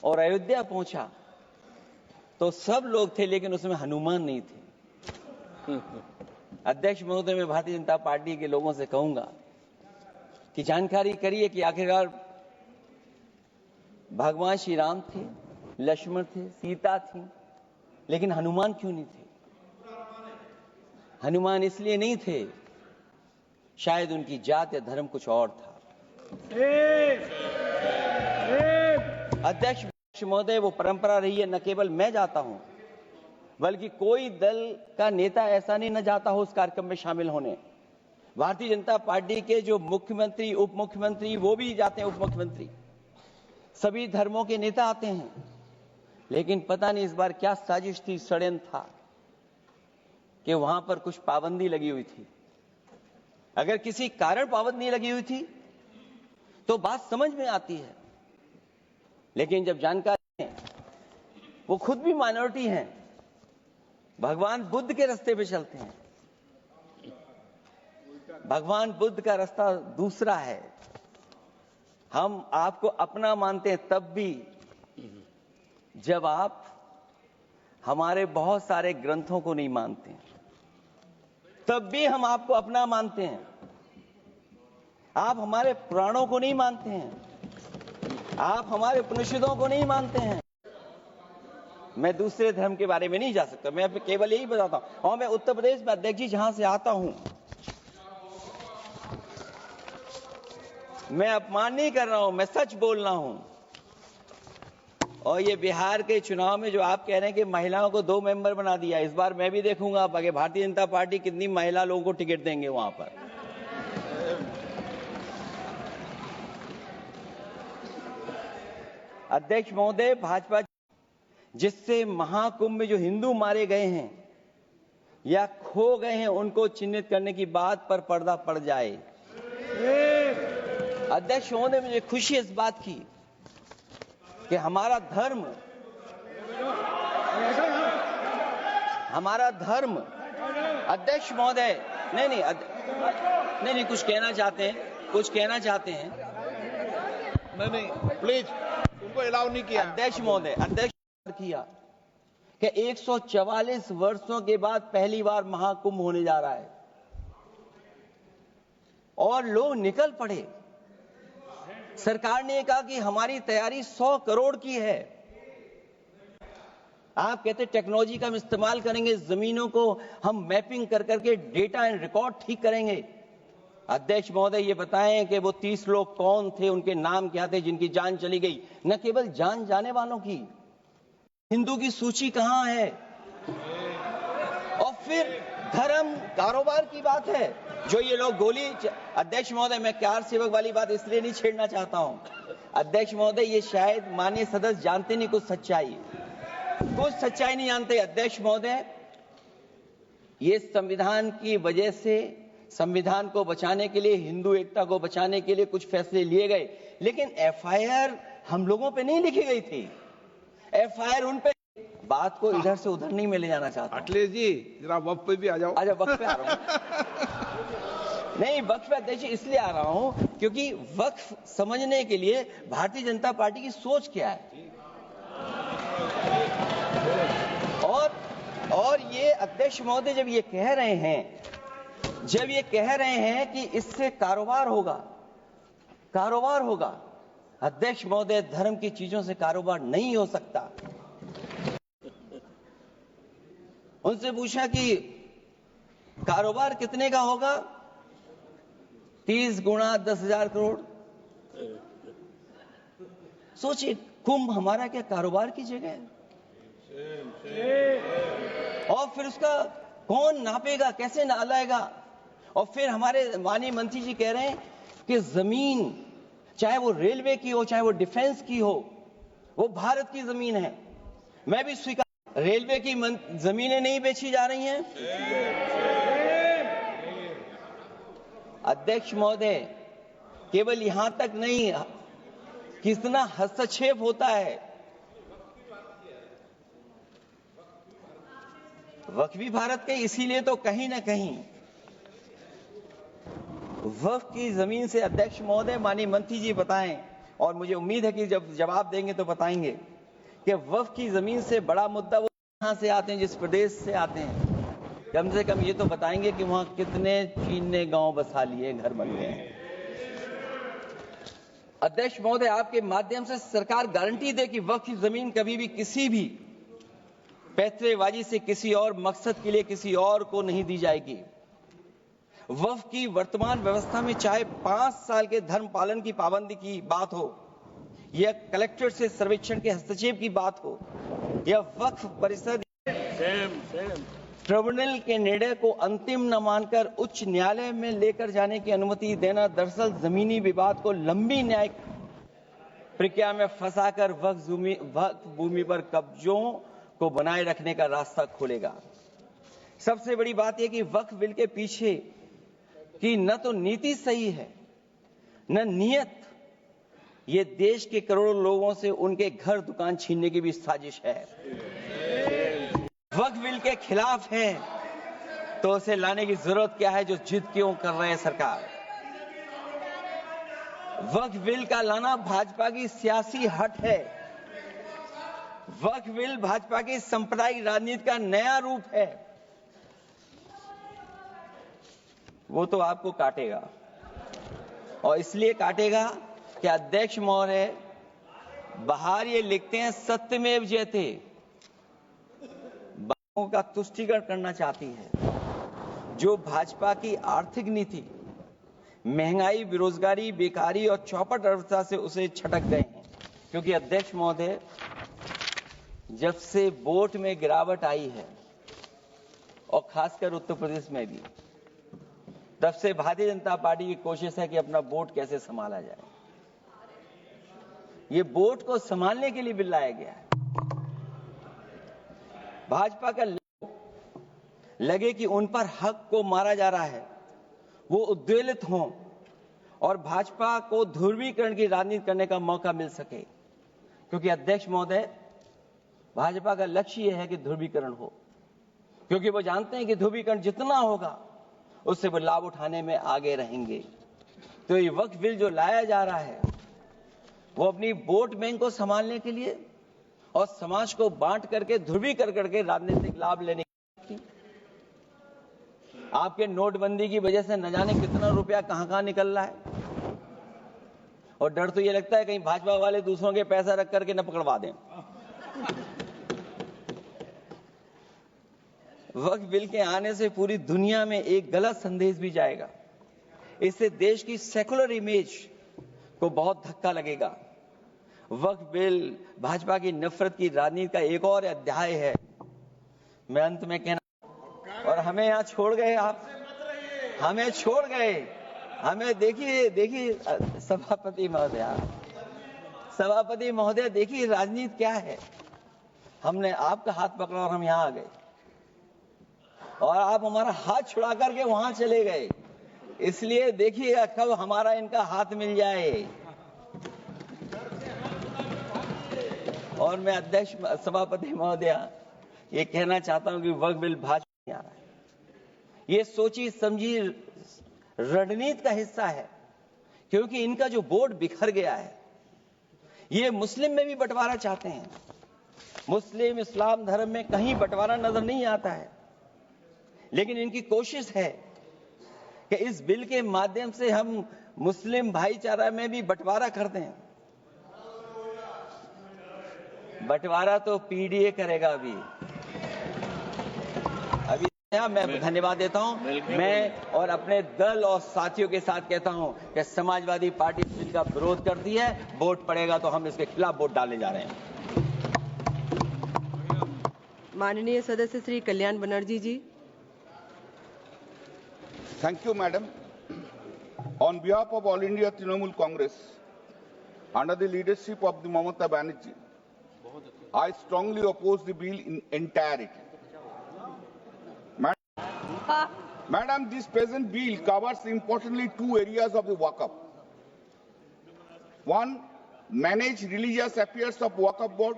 और अयोध्या पहुंचा तो सब लोग थे, लेकिन उसमें हनुमान नहीं थे। अध्यक्ष महोदय, मैं भारतीय जनता पार्टी के लोगों से कहूंगा कि जानकारी करिए कि आखिरकार भगवान श्री राम थे, लक्ष्मण थे, सीता थी, लेकिन हनुमान क्यों नहीं थे? हनुमान इसलिए नहीं थे, शायद उनकी जात या धर्म कुछ और था। अध्यक्ष महोदय, वो परंपरा रही है, न केवल मैं जाता हूं बल्कि कोई दल का नेता ऐसा नहीं न जाता हो उस कार्यक्रम में शामिल होने। भारतीय जनता पार्टी के जो मुख्यमंत्री, उप मुख्यमंत्री, वो भी जाते हैं, उप मुख्यमंत्री, सभी धर्मों के नेता आते हैं। लेकिन पता नहीं इस बार क्या साजिश थी, षड्यंत्र था कि वहां पर कुछ पाबंदी लगी हुई थी। अगर किसी कारण पाबंदी लगी हुई थी तो बात समझ में आती है, लेकिन जब जानकारी है, वो खुद भी माइनॉरिटी हैं, भगवान बुद्ध के रास्ते पे चलते हैं। भगवान बुद्ध का रास्ता दूसरा है। हम आपको अपना मानते हैं तब भी जब आप हमारे बहुत सारे ग्रंथों को नहीं मानते हैं, तब भी हम आपको अपना मानते हैं। आप हमारे पुराणों को नहीं मानते हैं, आप हमारे उपनिषदों को नहीं मानते हैं। मैं दूसरे धर्म के बारे में नहीं जा सकता, मैं केवल यही बताता हूं। और मैं उत्तर प्रदेश में, अध्यक्ष जी, जहां से आता हूं, मैं अपमान नहीं कर रहा हूं, मैं सच बोल रहा हूं। और ये बिहार के चुनाव में जो आप कह रहे हैं कि महिलाओं को 2 मेंबर बना दिया, इस बार मैं भी देखूंगा आगे भारतीय जनता पार्टी कितनी महिला लोगों को टिकट देंगे वहां पर। अध्यक्ष महोदय, भाजपा जिससे महाकुंभ में जो हिंदू मारे गए हैं या खो गए हैं, उनको चिन्हित करने की बात पर पर्दा पड़ जाए। अध्यक्ष महोदय, मुझे खुशी इस बात की कि हमारा धर्म अध्यक्ष महोदय, नहीं, कुछ कहना चाहते हैं। नहीं, प्लीज, उनको अलाउ नहीं किया। अध्यक्ष महोदय, किया कि 144 वर्षों के बाद पहली बार महाकुंभ होने जा रहा है और लोग निकल पड़े। सरकार ने कहा कि हमारी तैयारी 100 करोड़ की है। आप कहते टेक्नोलॉजी का हम इस्तेमाल करेंगे, जमीनों को हम मैपिंग कर करके डेटा एंड रिकॉर्ड ठीक करेंगे। अध्यक्ष महोदय, ये बताएं कि वो 30 लोग कौन थे, उनके नाम क्या थे जिनकी जान चली गई? न केवल जान जाने वालों की, हिंदू की सूची कहां है? और फिर धर्म कारोबार की बात है, जो ये लोग गोली। अध्यक्ष महोदय, मैं कार सेवक वाली बात इसलिए नहीं छेड़ना चाहता हूं। अध्यक्ष महोदय, ये शायद माननीय सदस्य जानते नहीं कुछ सच्चाई नहीं जानते। अध्यक्ष महोदय, ये संविधान की वजह से, संविधान को बचाने के लिए, हिंदू एकता को बचाने के लिए कुछ फैसले लिए गए, लेकिन एफआईआर हम लोगों पे नहीं लिखी गई थी। एफआईआर उन पे, बात को इधर से उधर नहीं में ले जाना चाहता। अखिलेश जी, जरा वक्त पे भी आ जाओ। अच्छा, वक्त पे आ रहा हूं। नहीं, वक्त पे अध्यक्ष इसलिए आ रहा हूं क्योंकि वक्त समझने के लिए भारतीय जनता पार्टी की सोच क्या है। और ये अध्यक्ष महोदय जब ये कह रहे हैं कि इससे कारोबार होगा, अध्यक्ष महोदय, धर्म की चीजों से कारोबार नहीं हो सकता। उनसे पूछा कि कारोबार कितने का होगा? 30 गुणा 10,000 करोड़। सोचिए, कुंभ हमारा क्या कारोबार की जगह है? और फिर उसका कौन नापेगा, कैसे नालाएगा? और फिर हमारे माननीय मंत्री जी कह रहे हैं कि जमीन, चाहे वो रेलवे की हो, चाहे वो डिफेंस की हो, वो भारत की जमीन है। मैं भी स्वीकार, रेलवे की जमीनें नहीं बेची जा रही हैं। अध्यक्ष महोदय, केवल यहां तक नहीं, कितना हस्तक्षेप होता है। वक्फ भी भारत के, इसीलिए तो कहीं ना कहीं वक्फ की जमीन से, अध्यक्ष महोदय, माननीय मंत्री जी बताएं, और मुझे उम्मीद है कि जब जवाब देंगे तो बताएंगे। कि वक्फ की जमीन से बड़ा मुद्दा वो कहां से आते हैं, जिस प्रदेश से आते हैं। कम से कम ये तो बताएंगे कि वहां कितने चीन ने गांव बसा लिए, घर बन गए हैं। अध्यक्ष महोदय, आपके माध्यम से सरकार गारंटी दे कि वक्फ की जमीन कभी भी किसी भी पैतरेबाजी से किसी और मकसद के लिए किसी और को नहीं दी जाएगी। वक्फ की वर्तमान व्यवस्था में चाहे 5 साल के धर्म पालन की पाबंदी की बात हो, या कलेक्टर से सर्वेक्षण के हस्तक्षेप की बात हो, या वक्फ परिषद ट्रिब्यूनल के निर्णय को अंतिम न मानकर उच्च न्यायालय में लेकर जाने की अनुमति देना दरअसल जमीनी विवाद को लंबी न्यायिक प्रक्रिया में फंसाकर वक्फ भूमि पर कब्जों को बनाए रखने का रास्ता खोलेगा। सबसे बड़ी बात यह कि वक्फ बिल के पीछे की न तो नीति सही है, न नीयत। ये देश के करोड़ों लोगों से उनके घर दुकान छीनने की भी साजिश है। वक्फ बिल के खिलाफ है तो उसे लाने की जरूरत क्या है, जो जिद क्यों कर रहे हैं सरकार। वक्फ बिल का लाना भाजपा की सियासी हट है। वक्फ बिल भाजपा की सांप्रदायिक राजनीति का नया रूप है। वो तो आपको काटेगा, और इसलिए काटेगा कि अध्यक्ष महोदय बाहर ये लिखते हैं सत्यमेव जयते, बातों का तुष्टीकरण करना चाहती है। जो भाजपा की आर्थिक नीति महंगाई, बेरोजगारी, बेकारी और चौपट अर्थव्यवस्था से उसे छटक गए हैं। क्योंकि अध्यक्ष महोदय, जब से वोट में गिरावट आई है, और खासकर उत्तर प्रदेश में भी, तब से भारतीय जनता पार्टी की कोशिश है कि अपना वोट कैसे संभाला जाए। ये वोट को संभालने के लिए बिल लाया गया है। भाजपा का लगे कि उन पर हक को मारा जा रहा है, वो उद्वेलित हों और भाजपा को ध्रुवीकरण की राजनीति करने का मौका मिल सके। क्योंकि अध्यक्ष महोदय, भाजपा का लक्ष्य यह है कि ध्रुवीकरण हो, क्योंकि वो जानते हैं कि ध्रुवीकरण जितना होगा उससे वो लाभ उठाने में आगे रहेंगे। तो ये वक्फ बिल जो लाया जा रहा है, वो अपनी वोट बैंक को संभालने के लिए और समाज को बांट करके ध्रुवीकरण करके राजनीतिक लाभ लेने की। आपके नोटबंदी की वजह से न जाने कितना रुपया कहां निकल रहा है, और डर तो ये लगता है कहीं भाजपा वाले दूसरों के पैसा रख करके न पकड़वा दें। वक्फ बिल के आने से पूरी दुनिया में एक गलत संदेश भी जाएगा। इससे देश की सेकुलर इमेज को बहुत धक्का लगेगा। वक्फ बिल भाजपा की नफरत की राजनीति का एक और अध्याय है। मैं अंत में कहना, और हमें यहां छोड़ गए आप, हमें छोड़ गए, हमें देखिए सभापति महोदय देखिए राजनीति क्या है। हमने आपका हाथ पकड़ा और हम यहां आ गए, और आप हमारा हाथ छुड़ा करके वहां चले गए। इसलिए देखिए कब हमारा इनका हाथ मिल जाए। और मैं अध्यक्ष सभापति महोदय ये कहना चाहता हूं कि वक्फ बिल भाजपा नहीं आ रहा है, ये सोची समझी रणनीति का हिस्सा है। क्योंकि इनका जो बोर्ड बिखर गया है, ये मुस्लिम में भी बंटवारा चाहते हैं। मुस्लिम इस्लाम धर्म में कहीं बंटवारा नजर नहीं आता है, लेकिन इनकी कोशिश है कि इस बिल के माध्यम से हम मुस्लिम भाईचारा में भी बंटवारा करते हैं। बंटवारा तो पीडीए करेगा। अभी मैं धन्यवाद देता हूं। मैं और अपने दल और साथियों के साथ कहता हूं कि समाजवादी पार्टी बिल का विरोध करती है। वोट पड़ेगा तो हम इसके खिलाफ वोट डालने जा रहे हैं। माननीय सदस्य श्री कल्याण बनर्जी जी। Thank you, Madam. On behalf of All India Trinamool Congress, under the leadership of the Mamata Banerjee, I strongly oppose the bill in entirety. Madam, this present bill covers importantly two areas of the Waqf. One, manage religious affairs of Waqf board.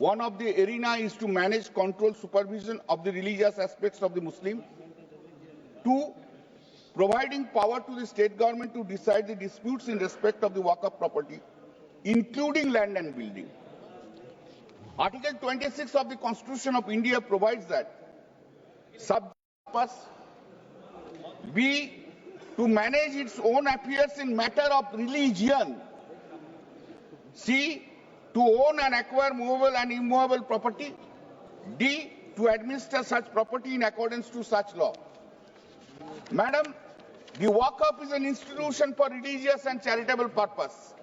One of the arena is to manage, control, supervision of the religious aspects of the Muslim. Two, providing power to the state government to decide the disputes in respect of the Waqf property, including land and building. Article 26 of the Constitution of India provides that sub-purpose B, to manage its own affairs in matter of religion. C, to own and acquire movable and immovable property. D, to administer such property in accordance to such law. Madam, the Waqf is an institution for religious and charitable purpose.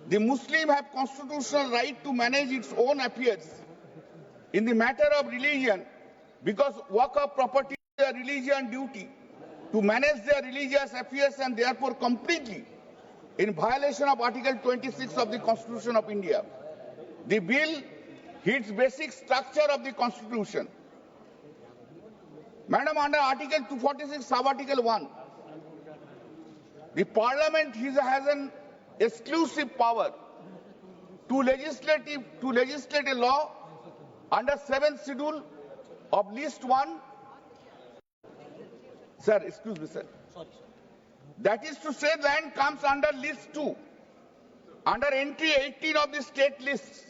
The Muslim have constitutional right to manage its own affairs in the matter of religion because Waqf property is a religion duty to manage their religious affairs and therefore completely in violation of Article 26 of the Constitution of India. The bill hits basic structure of the Constitution. Madam, under Article 246, sub-article 1, the Parliament has an exclusive power to legislate a law under 7th schedule of list 1. Sir, excuse me, sir. That is to say, land comes under list 2, under entry 18 of the state lists.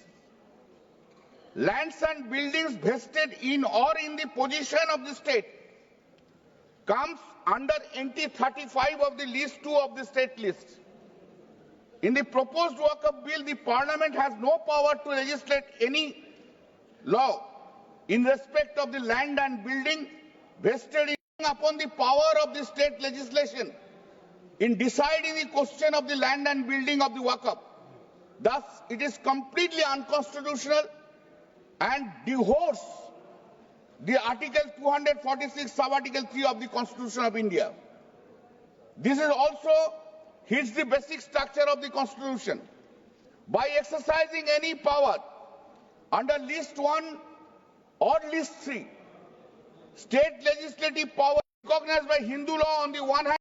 Lands and buildings vested in or in the possession of the state comes under entry 35 of the list 2 of the state list. In the proposed Waqf bill, the Parliament has no power to legislate any law in respect of the land and building vested upon the power of the state legislation in deciding the question of the land and building of the Waqf. Thus, it is completely unconstitutional and divorce the Article 246, sub-article 3 of the Constitution of India. This is also hits the basic structure of the Constitution. By exercising any power under list 1 or list 3, state legislative power recognized by Hindu law on the one hand